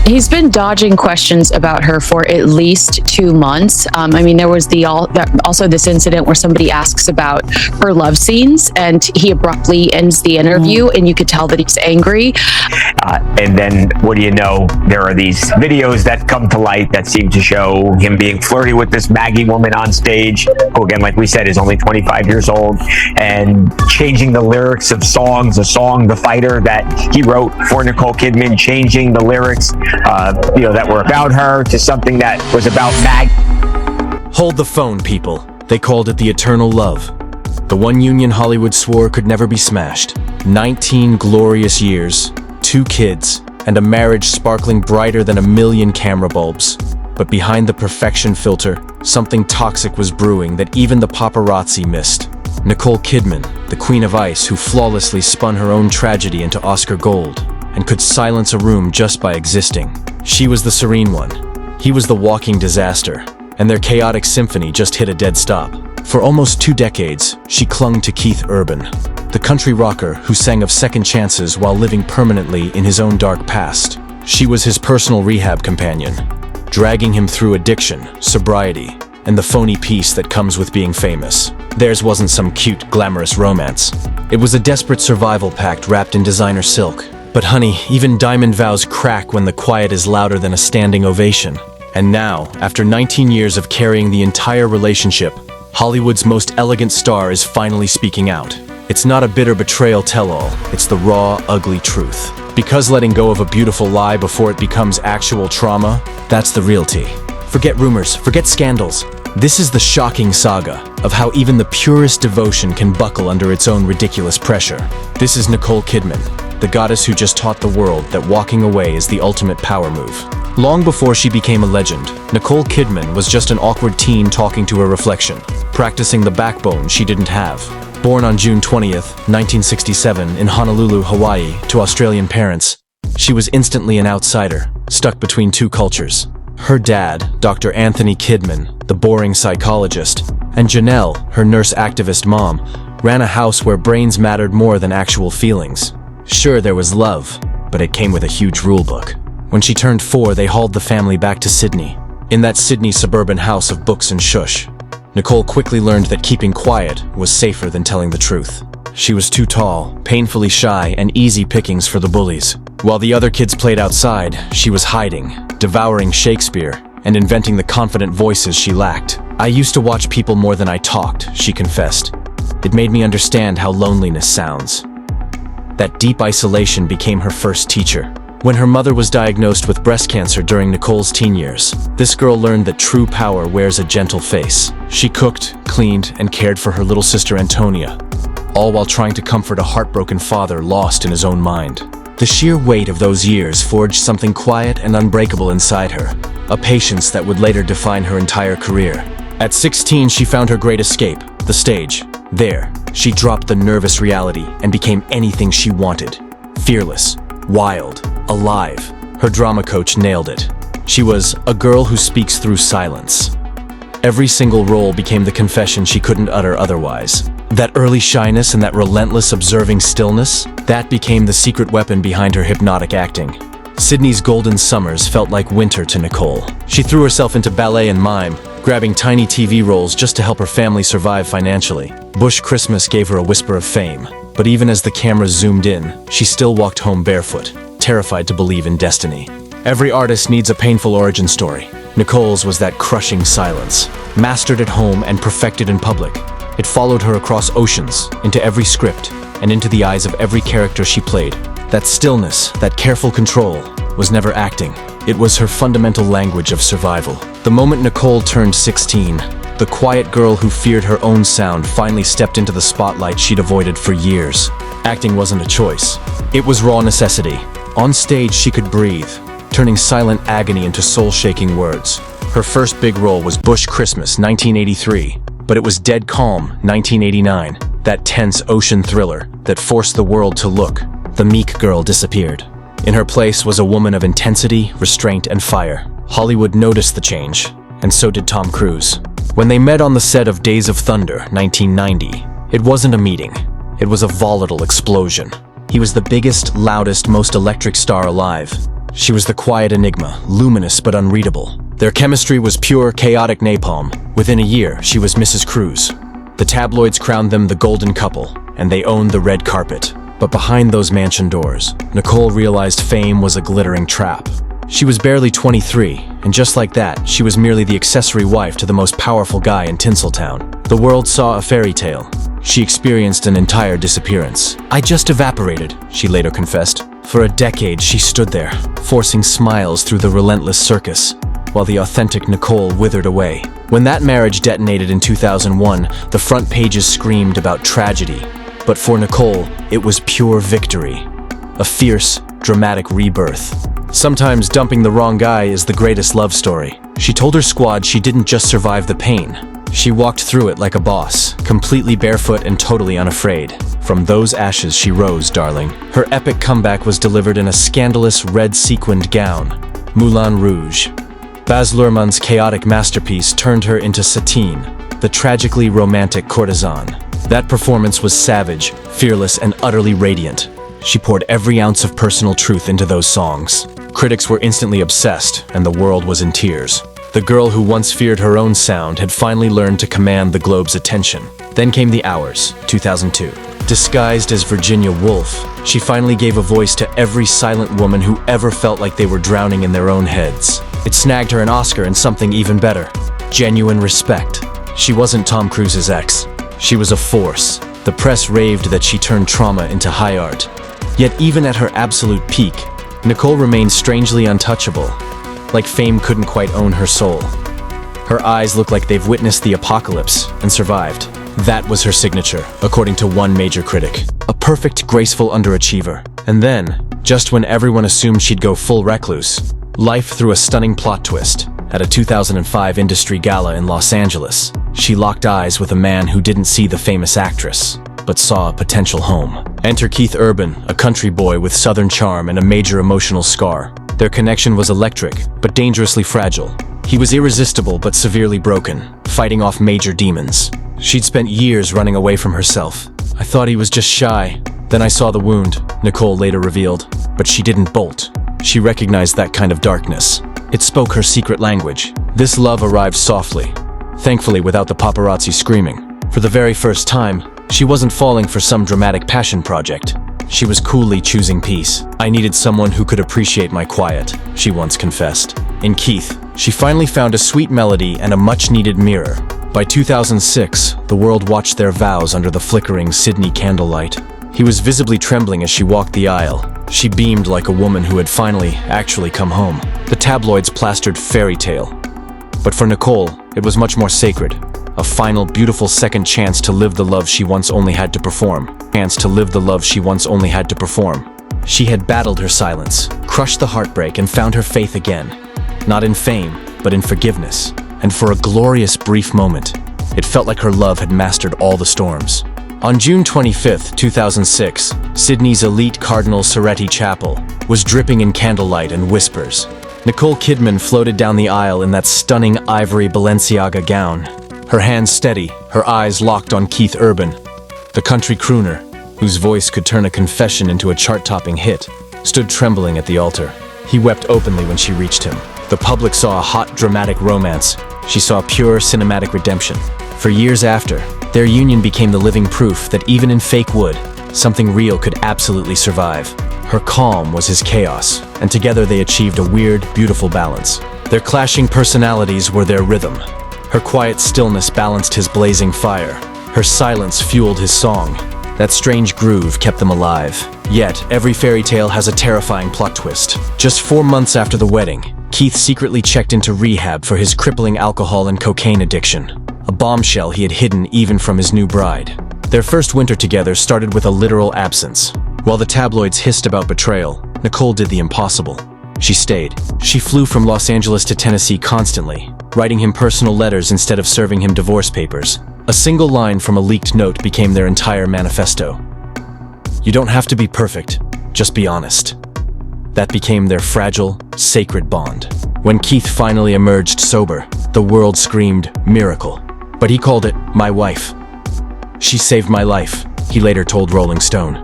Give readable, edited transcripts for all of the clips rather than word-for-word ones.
He's been dodging questions about her for at least 2 months. I mean, there was also this incident where somebody asks about her love scenes, and he abruptly ends the interview, and you could tell that he's angry. And then, what do you know? There are these videos that come to light that seem to show him being flirty with this Maggie woman on stage, who, again, like we said, is only 25 years old, and changing the lyrics of songs. A song, The Fighter, that he wrote for Nicole Kidman, changing the lyrics, that were about her to something that was about Maggie. Hold the phone, people. They called it the eternal love. The one union Hollywood swore could never be smashed. 19 glorious years, 2 kids, and a marriage sparkling brighter than 1,000,000 camera bulbs. But behind the perfection filter, something toxic was brewing that even the paparazzi missed. Nicole Kidman, the Queen of Ice, who flawlessly spun her own tragedy into Oscar gold and could silence a room just by existing. She was the serene one. He was the walking disaster, and their chaotic symphony just hit a dead stop. For almost 2 decades, she clung to Keith Urban, the country rocker who sang of second chances while living permanently in his own dark past. She was his personal rehab companion, dragging him through addiction, sobriety, and the phony peace that comes with being famous. Theirs wasn't some cute, glamorous romance. It was a desperate survival pact wrapped in designer silk. But honey, even diamond vows crack when the quiet is louder than a standing ovation. And now, after 19 years of carrying the entire relationship, Hollywood's most elegant star is finally speaking out. It's not a bitter betrayal tell-all, it's the raw, ugly truth. Because letting go of a beautiful lie before it becomes actual trauma, that's the real tea. Forget rumors, forget scandals. This is the shocking saga of how even the purest devotion can buckle under its own ridiculous pressure. This is Nicole Kidman, the goddess who just taught the world that walking away is the ultimate power move. Long before she became a legend, Nicole Kidman was just an awkward teen talking to her reflection, practicing the backbone she didn't have. Born on June 20th, 1967 in Honolulu, Hawaii, to Australian parents, she was instantly an outsider, stuck between 2 cultures. Her dad, Dr. Anthony Kidman, the boring psychologist, and Janelle, her nurse activist mom, ran a house where brains mattered more than actual feelings. Sure, there was love, but it came with a huge rulebook. When she turned 4, they hauled the family back to Sydney. In that Sydney suburban house of books and shush, Nicole quickly learned that keeping quiet was safer than telling the truth. She was too tall, painfully shy, and easy pickings for the bullies. While the other kids played outside, she was hiding, devouring Shakespeare, and inventing the confident voices she lacked. I used to watch people more than I talked, she confessed. It made me understand how loneliness sounds. That deep isolation became her first teacher. When her mother was diagnosed with breast cancer during Nicole's teen years, this girl learned that true power wears a gentle face. She cooked, cleaned, and cared for her little sister Antonia, all while trying to comfort a heartbroken father lost in his own mind. The sheer weight of those years forged something quiet and unbreakable inside her, a patience that would later define her entire career. At 16, she found her great escape, the stage. There, she dropped the nervous reality and became anything she wanted. Fearless, wild, alive. Her drama coach nailed it. She was a girl who speaks through silence. Every single role became the confession she couldn't utter otherwise. That early shyness and that relentless observing stillness, that became the secret weapon behind her hypnotic acting. Sydney's golden summers felt like winter to Nicole. She threw herself into ballet and mime, grabbing tiny TV roles just to help her family survive financially. Bush Christmas gave her a whisper of fame, but even as the cameras zoomed in, she still walked home barefoot, terrified to believe in destiny. Every artist needs a painful origin story. Nicole's was that crushing silence, mastered at home and perfected in public. It followed her across oceans, into every script, and into the eyes of every character she played. That stillness, that careful control, was never acting. It was her fundamental language of survival. The moment Nicole turned 16, the quiet girl who feared her own sound finally stepped into the spotlight she'd avoided for years. Acting wasn't a choice. It was raw necessity. On stage, she could breathe, turning silent agony into soul-shaking words. Her first big role was Bush Christmas, 1983, but it was Dead Calm, 1989, that tense ocean thriller that forced the world to look. The meek girl disappeared. In her place was a woman of intensity, restraint, and fire. Hollywood noticed the change, and so did Tom Cruise. When they met on the set of Days of Thunder, 1990, it wasn't a meeting. It was a volatile explosion. He was the biggest, loudest, most electric star alive, She was the quiet enigma, luminous but unreadable. Their chemistry was pure, chaotic napalm. Within a year, she was Mrs. Cruz. The tabloids crowned them the golden couple, and they owned the red carpet. But behind those mansion doors, Nicole realized fame was a glittering trap. She was barely 23, and just like that, she was merely the accessory wife to the most powerful guy in Tinseltown. The world saw a fairy tale. She experienced an entire disappearance. "I just evaporated," she later confessed. For a decade, she stood there, forcing smiles through the relentless circus, while the authentic Nicole withered away. When that marriage detonated in 2001, the front pages screamed about tragedy. But for Nicole, it was pure victory. A fierce, dramatic rebirth. Sometimes dumping the wrong guy is the greatest love story. She told her squad she didn't just survive the pain. She walked through it like a boss, completely barefoot and totally unafraid. From those ashes she rose, darling. Her epic comeback was delivered in a scandalous red sequined gown, Moulin Rouge. Baz Luhrmann's chaotic masterpiece turned her into Satine, the tragically romantic courtesan. That performance was savage, fearless, and utterly radiant. She poured every ounce of personal truth into those songs. Critics were instantly obsessed, and the world was in tears. The girl who once feared her own sound had finally learned to command the globe's attention. Then came The Hours, 2002. Disguised as Virginia Woolf, she finally gave a voice to every silent woman who ever felt like they were drowning in their own heads. It snagged her an Oscar and something even better: genuine respect. She wasn't Tom Cruise's ex. She was a force. The press raved that she turned trauma into high art. Yet even at her absolute peak, Nicole remained strangely untouchable, like fame couldn't quite own her soul. Her eyes look like they've witnessed the apocalypse and survived. That was her signature, according to one major critic. A perfect, graceful underachiever. And then, just when everyone assumed she'd go full recluse, life threw a stunning plot twist. At a 2005 industry gala in Los Angeles, she locked eyes with a man who didn't see the famous actress, but saw a potential home. Enter Keith Urban, a country boy with southern charm and a major emotional scar. Their connection was electric, but dangerously fragile. He was irresistible but severely broken, fighting off major demons. She'd spent years running away from herself. "I thought he was just shy. Then I saw the wound," Nicole later revealed. But she didn't bolt. She recognized that kind of darkness. It spoke her secret language. This love arrived softly, thankfully without the paparazzi screaming. For the very first time, she wasn't falling for some dramatic passion project. She was coolly choosing peace. "I needed someone who could appreciate my quiet," she once confessed. In Keith, she finally found a sweet melody and a much-needed mirror. By 2006, the world watched their vows under the flickering Sydney candlelight. He was visibly trembling as she walked the aisle. She beamed like a woman who had finally actually come home. The tabloids plastered fairy tale. But for Nicole, it was much more sacred. A final, beautiful second chance to live the love she once only had to perform. She had battled her silence, crushed the heartbreak, and found her faith again. Not in fame, but in forgiveness. And for a glorious, brief moment, it felt like her love had mastered all the storms. On June 25, 2006, Sydney's elite Cardinal Soretti Chapel was dripping in candlelight and whispers. Nicole Kidman floated down the aisle in that stunning ivory Balenciaga gown. Her hands steady, her eyes locked on Keith Urban, the country crooner, whose voice could turn a confession into a chart-topping hit, stood trembling at the altar. He wept openly when she reached him. The public saw a hot, dramatic romance. She saw pure cinematic redemption. For years after, their union became the living proof that even in fake wood, something real could absolutely survive. Her calm was his chaos, and together they achieved a weird, beautiful balance. Their clashing personalities were their rhythm. Her quiet stillness balanced his blazing fire. Her silence fueled his song. That strange groove kept them alive. Yet, every fairy tale has a terrifying plot twist. Just 4 months after the wedding, Keith secretly checked into rehab for his crippling alcohol and cocaine addiction, a bombshell he had hidden even from his new bride. Their first winter together started with a literal absence. While the tabloids hissed about betrayal, Nicole did the impossible. She stayed. She flew from Los Angeles to Tennessee constantly, writing him personal letters instead of serving him divorce papers. A single line from a leaked note became their entire manifesto. "You don't have to be perfect, just be honest." That became their fragile, sacred bond. When Keith finally emerged sober, the world screamed miracle. But he called it my wife. "She saved my life," he later told Rolling Stone.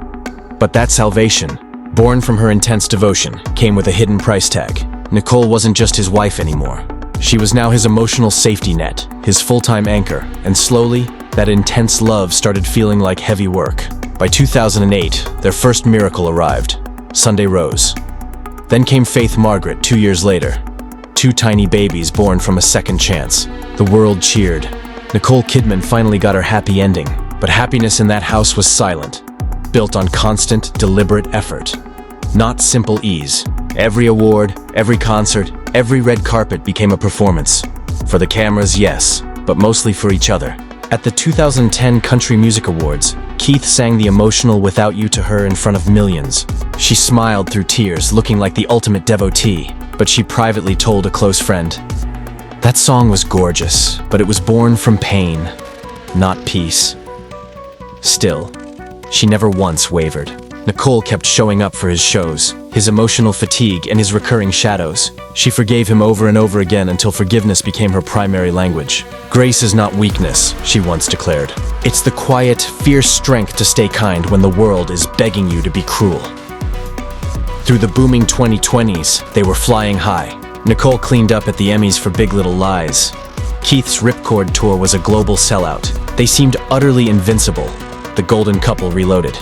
But that salvation Born from her intense devotion, came with a hidden price tag. Nicole wasn't just his wife anymore. She was now his emotional safety net, his full-time anchor, and slowly, that intense love started feeling like heavy work. By 2008, their first miracle arrived, Sunday Rose. Then came Faith Margaret 2 years later. 2 tiny babies born from a second chance. The world cheered. Nicole Kidman finally got her happy ending, but happiness in that house was silent, built on constant, deliberate effort. Not simple ease. Every award, every concert, every red carpet became a performance. For the cameras, yes, but mostly for each other. At the 2010 Country Music Awards, Keith sang the emotional Without You to her in front of millions. She smiled through tears, looking like the ultimate devotee, but she privately told a close friend, "That song was gorgeous, but it was born from pain, not peace." Still, she never once wavered. Nicole kept showing up for his shows, his emotional fatigue and his recurring shadows. She forgave him over and over again until forgiveness became her primary language. "Grace is not weakness," she once declared. "It's the quiet, fierce strength to stay kind when the world is begging you to be cruel." Through the booming 2020s, they were flying high. Nicole cleaned up at the Emmys for Big Little Lies. Keith's Ripcord tour was a global sellout. They seemed utterly invincible. The golden couple reloaded.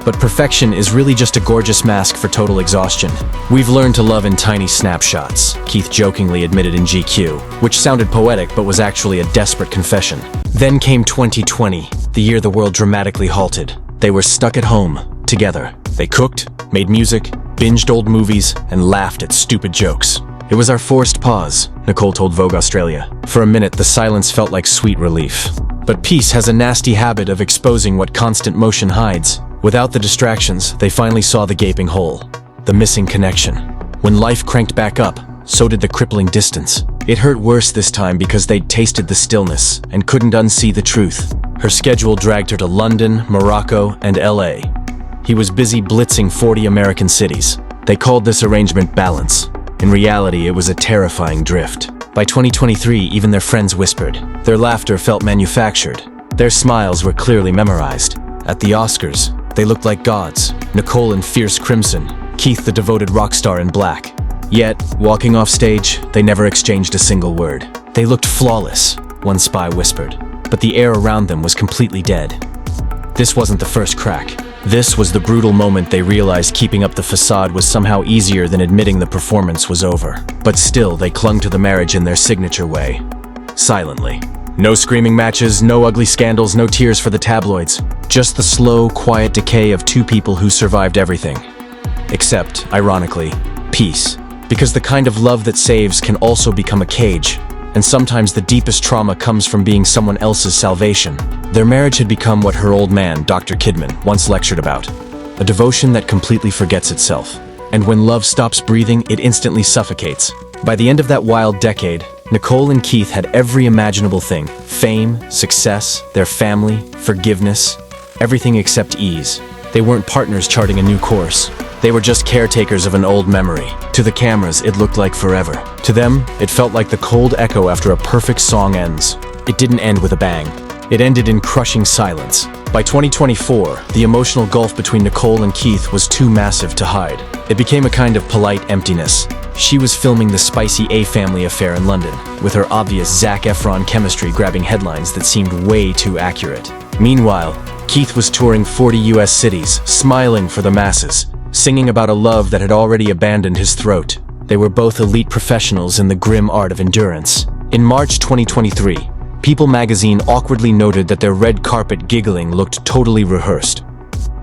But perfection is really just a gorgeous mask for total exhaustion. "We've learned to love in tiny snapshots," Keith jokingly admitted in GQ, which sounded poetic but was actually a desperate confession. Then came 2020, the year the world dramatically halted. They were stuck at home, together. They cooked, made music, binged old movies, and laughed at stupid jokes. "It was our forced pause," Nicole told Vogue Australia. "For a minute, the silence felt like sweet relief. But peace has a nasty habit of exposing what constant motion hides. Without the distractions, they finally saw the gaping hole, the missing connection. When life cranked back up, so did the crippling distance. It hurt worse this time because they'd tasted the stillness and couldn't unsee the truth. Her schedule dragged her to London, Morocco, and LA. He was busy blitzing 40 American cities. They called this arrangement balance. In reality, it was a terrifying drift. By 2023, even their friends whispered. Their laughter felt manufactured. Their smiles were clearly memorized. At the Oscars, they looked like gods. Nicole in fierce crimson, Keith the devoted rock star in black. Yet, walking off stage, they never exchanged a single word. They looked flawless, one spy whispered, but the air around them was completely dead. This wasn't the first crack. This was the brutal moment they realized keeping up the facade was somehow easier than admitting the performance was over. But still, they clung to the marriage in their signature way. Silently. No screaming matches, no ugly scandals, no tears for the tabloids. Just the slow, quiet decay of 2 people who survived everything. Except, ironically, peace. Because the kind of love that saves can also become a cage. And sometimes the deepest trauma comes from being someone else's salvation. Their marriage had become what her old man, Dr. Kidman, once lectured about. A devotion that completely forgets itself. And when love stops breathing, it instantly suffocates. By the end of that wild decade, Nicole and Keith had every imaginable thing. Fame, success, their family, forgiveness, everything except ease. They weren't partners charting a new course. They were just caretakers of an old memory. To the cameras, it looked like forever. To them, it felt like the cold echo after a perfect song ends. It didn't end with a bang. It ended in crushing silence. By 2024, the emotional gulf between Nicole and Keith was too massive to hide. It became a kind of polite emptiness. She was filming the spicy A-Family affair in London, with her obvious Zac Efron chemistry grabbing headlines that seemed way too accurate. Meanwhile, Keith was touring 40 US cities, smiling for the masses, singing about a love that had already abandoned his throat. They were both elite professionals in the grim art of endurance. In March 2023, People magazine awkwardly noted that their red carpet giggling looked totally rehearsed.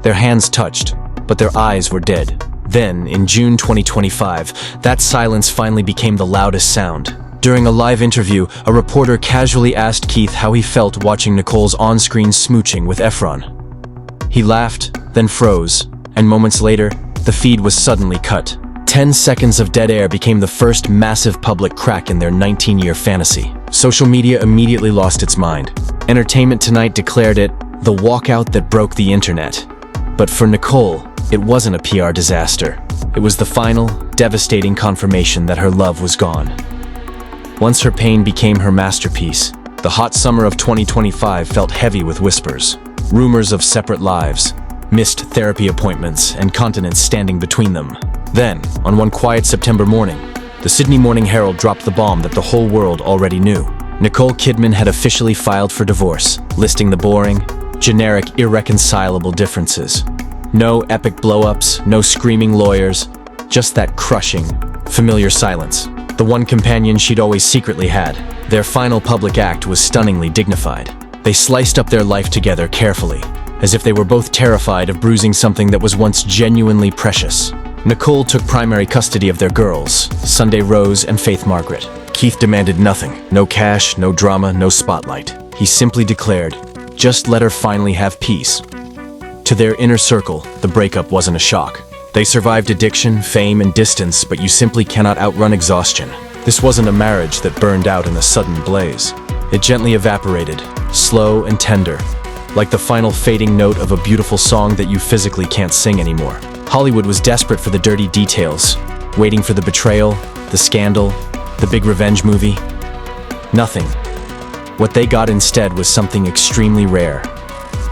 Their hands touched, but their eyes were dead. Then, in June 2025, that silence finally became the loudest sound. During a live interview, a reporter casually asked Keith how he felt watching Nicole's on-screen smooching with Efron. He laughed, then froze, and moments later, the feed was suddenly cut. 10 seconds of dead air became the first massive public crack in their 19-year fantasy. Social media immediately lost its mind. Entertainment Tonight declared it the walkout that broke the internet. But for Nicole, it wasn't a PR disaster. It was the final, devastating confirmation that her love was gone. Once her pain became her masterpiece, the hot summer of 2025 felt heavy with whispers. Rumors of separate lives, missed therapy appointments, and continents standing between them. Then, on one quiet September morning, the Sydney Morning Herald dropped the bomb that the whole world already knew. Nicole Kidman had officially filed for divorce, listing the boring, generic, irreconcilable differences. No epic blow-ups, no screaming lawyers, just that crushing, familiar silence. The one companion she'd always secretly had. Their final public act was stunningly dignified. They sliced up their life together carefully, as if they were both terrified of bruising something that was once genuinely precious. Nicole took primary custody of their girls, Sunday Rose and Faith Margaret. Keith demanded nothing. No cash, no drama, no spotlight. He simply declared, just let her finally have peace. To their inner circle, the breakup wasn't a shock. They survived addiction, fame, and distance, but you simply cannot outrun exhaustion. This wasn't a marriage that burned out in a sudden blaze. It gently evaporated, slow and tender, like the final fading note of a beautiful song that you physically can't sing anymore. Hollywood was desperate for the dirty details, waiting for the betrayal, the scandal, the big revenge movie. Nothing. What they got instead was something extremely rare.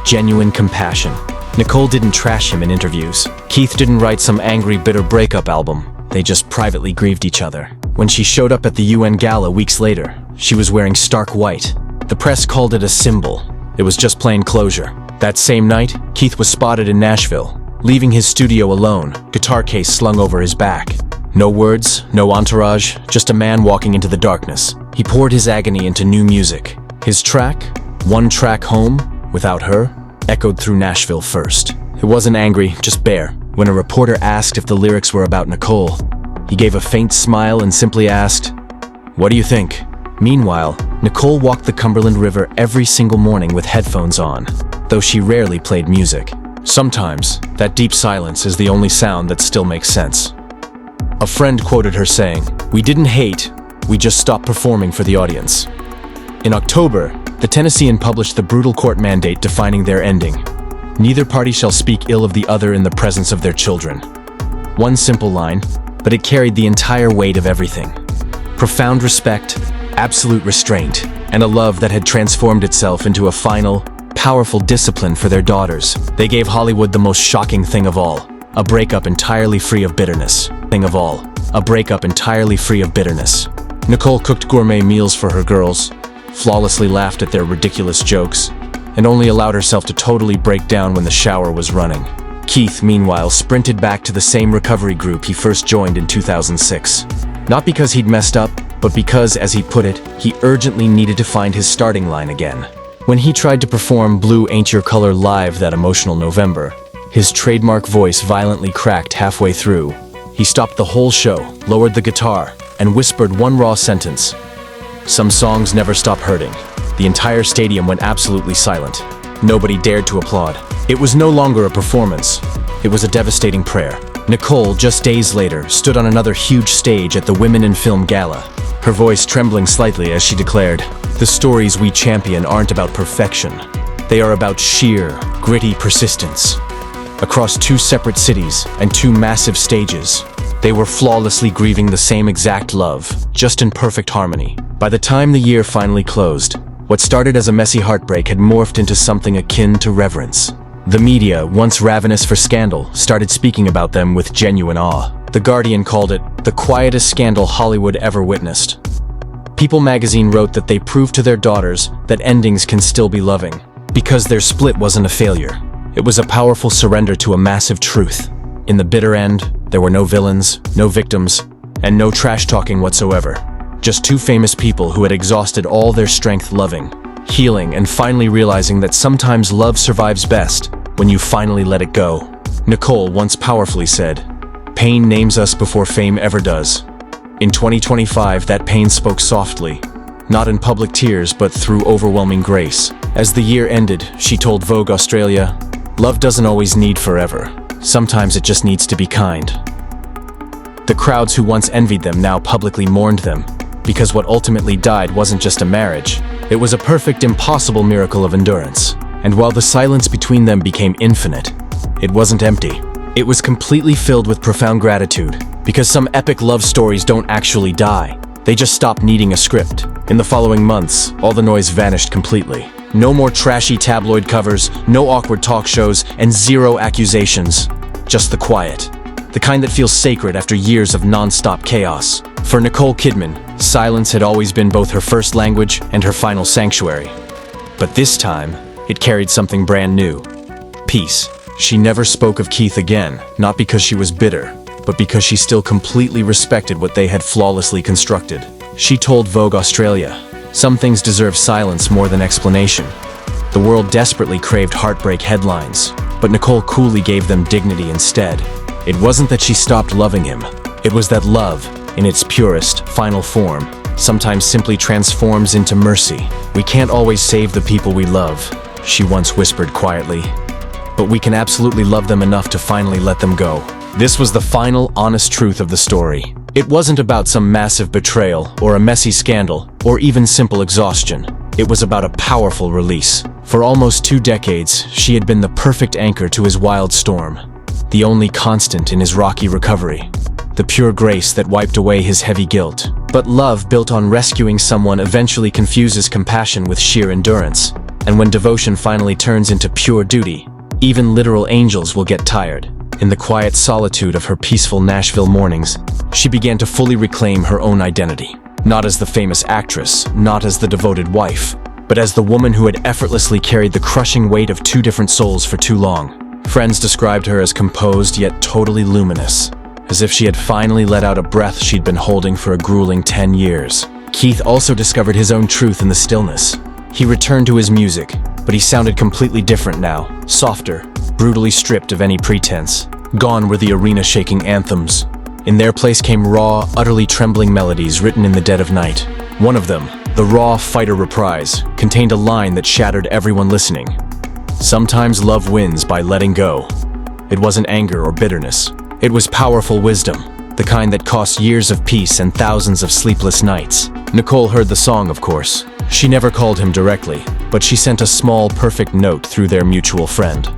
Genuine compassion. Nicole didn't trash him in interviews. Keith didn't write some angry, bitter breakup album. They just privately grieved each other. When she showed up at the UN Gala weeks later, she was wearing stark white. The press called it a symbol. It was just plain closure. That same night, Keith was spotted in Nashville, leaving his studio alone, guitar case slung over his back. No words, no entourage, just a man walking into the darkness. He poured his agony into new music. His track, One Track Home, Without Her, echoed through Nashville first. It wasn't angry, just bare. When a reporter asked if the lyrics were about Nicole, he gave a faint smile and simply asked, "What do you think?" Meanwhile, Nicole walked the Cumberland River every single morning with headphones on, though she rarely played music. Sometimes, that deep silence is the only sound that still makes sense. A friend quoted her saying, "We didn't hate, we just stopped performing for the audience." In October, the Tennessean published the brutal court mandate defining their ending. Neither party shall speak ill of the other in the presence of their children. One simple line, but it carried the entire weight of everything. Profound respect, absolute restraint, and a love that had transformed itself into a final, powerful discipline for their daughters. They gave Hollywood the most shocking thing of all, a breakup entirely free of bitterness. A breakup entirely free of bitterness. Nicole cooked gourmet meals for her girls, flawlessly laughed at their ridiculous jokes, and only allowed herself to totally break down when the shower was running. Keith, meanwhile, sprinted back to the same recovery group he first joined in 2006. Not because he'd messed up, but because, as he put it, he urgently needed to find his starting line again. When he tried to perform Blue Ain't Your Color live that emotional November, his trademark voice violently cracked halfway through. He stopped the whole show, lowered the guitar, and whispered one raw sentence. "Some songs never stop hurting." The entire stadium went absolutely silent. Nobody dared to applaud. It was no longer a performance. It was a devastating prayer. Nicole, just days later, stood on another huge stage at the Women in Film Gala, her voice trembling slightly as she declared, "The stories we champion aren't about perfection. They are about sheer, gritty persistence." Across 2 separate cities and 2 massive stages, they were flawlessly grieving the same exact love, just in perfect harmony. By the time the year finally closed, what started as a messy heartbreak had morphed into something akin to reverence. The media, once ravenous for scandal, started speaking about them with genuine awe. The Guardian called it the quietest scandal Hollywood ever witnessed. People magazine wrote that they proved to their daughters that endings can still be loving, because their split wasn't a failure. It was a powerful surrender to a massive truth. In the bitter end, there were no villains, no victims, and no trash talking whatsoever. Just 2 famous people who had exhausted all their strength loving, healing, and finally realizing that sometimes love survives best when you finally let it go. Nicole once powerfully said, "Pain names us before fame ever does." In 2025, that pain spoke softly, not in public tears, but through overwhelming grace. As the year ended, she told Vogue Australia, "Love doesn't always need forever. Sometimes it just needs to be kind." The crowds who once envied them now publicly mourned them, because what ultimately died wasn't just a marriage. It was a perfect, impossible miracle of endurance. And while the silence between them became infinite, it wasn't empty. It was completely filled with profound gratitude, because some epic love stories don't actually die. They just stop needing a script. In the following months, all the noise vanished completely. No more trashy tabloid covers, no awkward talk shows, and zero accusations. Just the quiet. The kind that feels sacred after years of non-stop chaos. For Nicole Kidman, silence had always been both her first language and her final sanctuary. But this time, it carried something brand new. Peace. She never spoke of Keith again, not because she was bitter, but because she still completely respected what they had flawlessly constructed. She told Vogue Australia, "Some things deserve silence more than explanation." The world desperately craved heartbreak headlines, but Nicole coolly gave them dignity instead. It wasn't that she stopped loving him. It was that love, in its purest, final form, sometimes simply transforms into mercy. "We can't always save the people we love," she once whispered quietly. "But we can absolutely love them enough to finally let them go." This was the final, honest truth of the story. It wasn't about some massive betrayal, or a messy scandal, or even simple exhaustion. It was about a powerful release. For almost 2 decades, she had been the perfect anchor to his wild storm. The only constant in his rocky recovery. The pure grace that wiped away his heavy guilt. But love built on rescuing someone eventually confuses compassion with sheer endurance. And when devotion finally turns into pure duty, even literal angels will get tired. In the quiet solitude of her peaceful Nashville mornings, she began to fully reclaim her own identity. Not as the famous actress, not as the devoted wife, but as the woman who had effortlessly carried the crushing weight of 2 different souls for too long. Friends described her as composed yet totally luminous, as if she had finally let out a breath she'd been holding for a grueling 10 years. Keith also discovered his own truth in the stillness. He returned to his music, but he sounded completely different now, softer, brutally stripped of any pretense. Gone were the arena-shaking anthems. In their place came raw, utterly trembling melodies written in the dead of night. One of them, the raw fighter reprise, contained a line that shattered everyone listening. "Sometimes love wins by letting go." It wasn't anger or bitterness. It was powerful wisdom, the kind that cost years of peace and thousands of sleepless nights. Nicole heard the song, of course. She never called him directly, but she sent a small, perfect note through their mutual friend.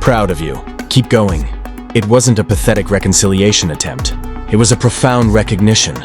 "Proud of you. Keep going." It wasn't a pathetic reconciliation attempt. It was a profound recognition.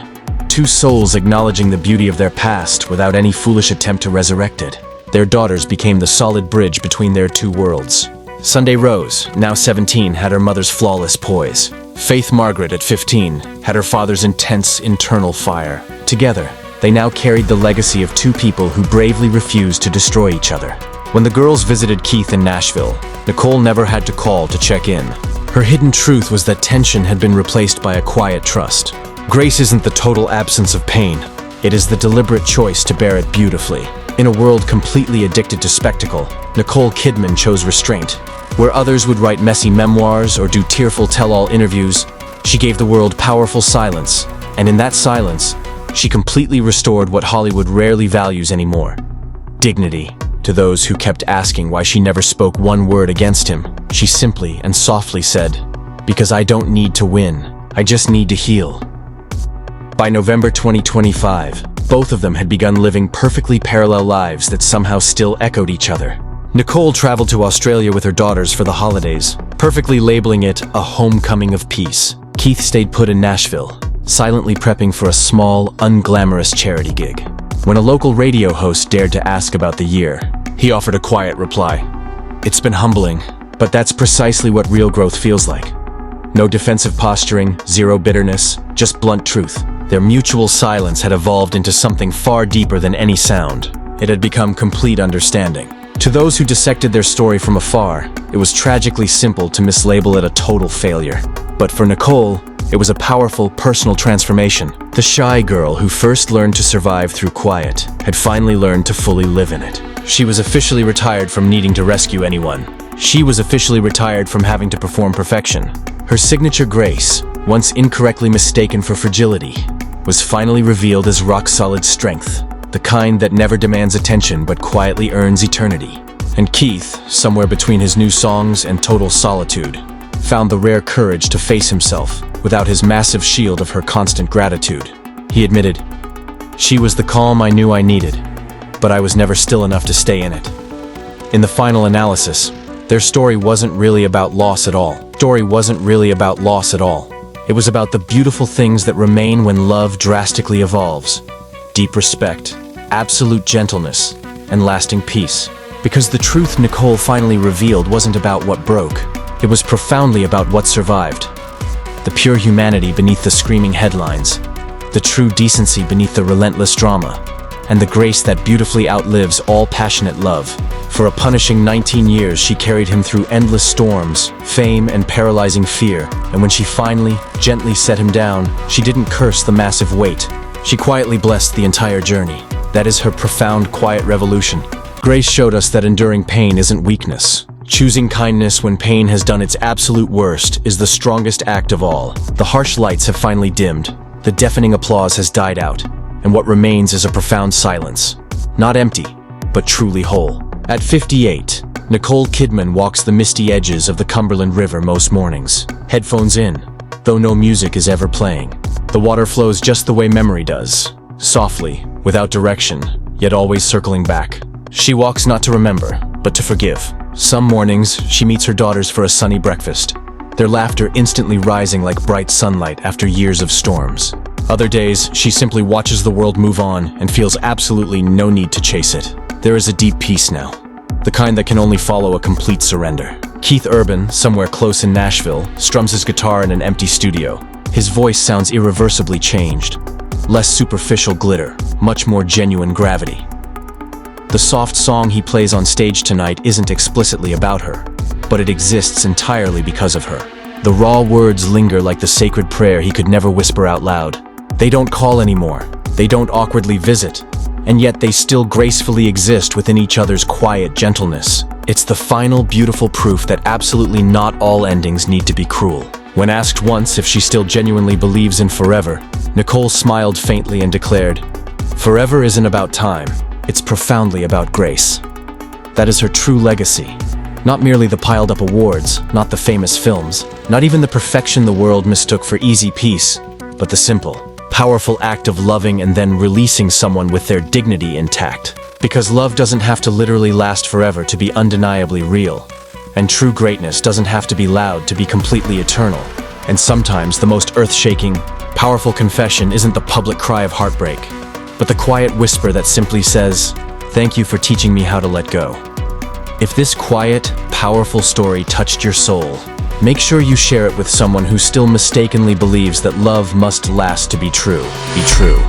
2 souls acknowledging the beauty of their past without any foolish attempt to resurrect it. Their daughters became the solid bridge between their 2 worlds. Sunday Rose, now 17, had her mother's flawless poise. Faith Margaret, at 15, had her father's intense internal fire. Together, they now carried the legacy of 2 people who bravely refused to destroy each other. When the girls visited Keith in Nashville, Nicole never had to call to check in. Her hidden truth was that tension had been replaced by a quiet trust. Grace isn't the total absence of pain. It is the deliberate choice to bear it beautifully. In a world completely addicted to spectacle, Nicole Kidman chose restraint. Where others would write messy memoirs or do tearful tell-all interviews, she gave the world powerful silence. And in that silence, she completely restored what Hollywood rarely values anymore: dignity. To those who kept asking why she never spoke one word against him, she simply and softly said, "Because I don't need to win. I just need to heal." By November 2025, both of them had begun living perfectly parallel lives that somehow still echoed each other. Nicole traveled to Australia with her daughters for the holidays, perfectly labeling it a homecoming of peace. Keith stayed put in Nashville, silently prepping for a small, unglamorous charity gig. When a local radio host dared to ask about the year, he offered a quiet reply. "It's been humbling, but that's precisely what real growth feels like." No defensive posturing, zero bitterness, just blunt truth. Their mutual silence had evolved into something far deeper than any sound. It had become complete understanding. To those who dissected their story from afar, it was tragically simple to mislabel it a total failure. But for Nicole, it was a powerful personal transformation. The shy girl who first learned to survive through quiet had finally learned to fully live in it. She was officially retired from needing to rescue anyone. She was officially retired from having to perform perfection. Her signature grace, once incorrectly mistaken for fragility, was finally revealed as rock-solid strength, the kind that never demands attention but quietly earns eternity. And Keith, somewhere between his new songs and total solitude, found the rare courage to face himself without his massive shield of her constant gratitude. He admitted, "She was the calm I knew I needed, but I was never still enough to stay in it." In the final analysis, their story wasn't really about loss at all. It was about the beautiful things that remain when love drastically evolves. Deep respect, absolute gentleness, and lasting peace. Because the truth Nicole finally revealed wasn't about what broke. It was profoundly about what survived. The pure humanity beneath the screaming headlines, the true decency beneath the relentless drama, and the grace that beautifully outlives all passionate love. For a punishing 19 years, she carried him through endless storms, fame, and paralyzing fear. And when she finally, gently set him down, she didn't curse the massive weight. She quietly blessed the entire journey. That is her profound, quiet revolution. Grace showed us that enduring pain isn't weakness. Choosing kindness when pain has done its absolute worst is the strongest act of all. The harsh lights have finally dimmed. The deafening applause has died out. And what remains is a profound silence. Not empty, but truly whole. At 58, Nicole Kidman walks the misty edges of the Cumberland River most mornings. Headphones in, though no music is ever playing. The water flows just the way memory does. Softly, without direction, yet always circling back. She walks not to remember, but to forgive. Some mornings, she meets her daughters for a sunny breakfast, their laughter instantly rising like bright sunlight after years of storms. Other days, she simply watches the world move on and feels absolutely no need to chase it. There is a deep peace now, the kind that can only follow a complete surrender. Keith Urban, somewhere close in Nashville, strums his guitar in an empty studio. His voice sounds irreversibly changed. Less superficial glitter, much more genuine gravity. The soft song he plays on stage tonight isn't explicitly about her, but it exists entirely because of her. The raw words linger like the sacred prayer he could never whisper out loud. They don't call anymore. They don't awkwardly visit. And yet they still gracefully exist within each other's quiet gentleness. It's the final beautiful proof that absolutely not all endings need to be cruel. When asked once if she still genuinely believes in forever, Nicole smiled faintly and declared, "Forever isn't about time. It's profoundly about grace." That is her true legacy. Not merely the piled-up awards, not the famous films, not even the perfection the world mistook for easy peace, but the simple, powerful act of loving and then releasing someone with their dignity intact. Because love doesn't have to literally last forever to be undeniably real. And true greatness doesn't have to be loud to be completely eternal. And sometimes the most earth-shaking, powerful confession isn't the public cry of heartbreak, but the quiet whisper that simply says, "Thank you for teaching me how to let go." If this quiet, powerful story touched your soul, make sure you share it with someone who still mistakenly believes that love must last to be true. Be true.